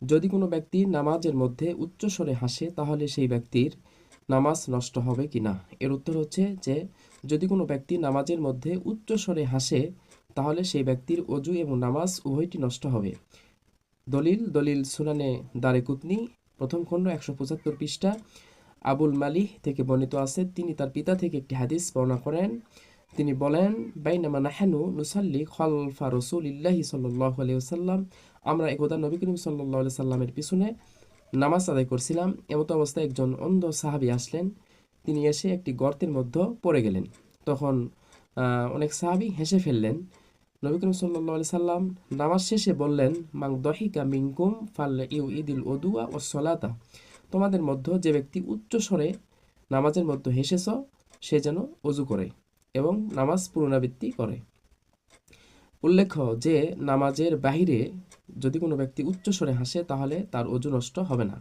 যদি কোনো ব্যক্তি নামাজের মধ্যে উচ্চস্বরে হাসে তাহলে সেই ব্যক্তির নামাজ নষ্ট হবে কি না? এর উত্তর হচ্ছে যে যদি কোনো ব্যক্তি নামাজের মধ্যে উচ্চস্বরে হাসে তাহলে সেই ব্যক্তির অজু এবং নামাজ উভয়টি নষ্ট হবে। দলিল সুনানে দারেকুতনি প্রথম খণ্ড 175 পৃষ্ঠা। আবুল মালিহ থেকে বর্ণিত আছে, তিনি তার পিতা থেকে একটি হাদিস বর্ণনা করেন। তিনি বলেন, বাইনামা নাহানু নুসাল্লি খালফা রাসূলিল্লাহি সাল্লাল্লাহু আলাইহি ওয়াসাল্লাম, আমরা একদা নবী করিম সাল্লাল্লাহু আলাইহি সাল্লামের পিছনে নামাজ আদায় করছিলাম। এমত অবস্থায় একজন অন্ধ সাহাবী আসলেন। তিনি এসে একটি গর্তের মধ্যে পড়ে গেলেন। তখন অনেক সাহাবী হেসে ফেললেন। নবী করিম সাল্লাল্লাহু আলাইহি সাল্লাম নামাজ শেষে বললেন, মান দহিকা মিনকুম ফাল ইউইদিল উদুয়া ওয়াস সালাতা, তোমাদের মধ্যে যে ব্যক্তি উচ্চ স্বরে নামাজের মধ্যে হেসেছ সে যেন অজু করে এবং নামাজ পুনরাবৃত্তি করে। উল্লেখ্য যে নামাজের বাহিরে যদি কোনো ব্যক্তি উচ্চ স্বরে হাসে তাহলে তার অজু নষ্ট হবে না।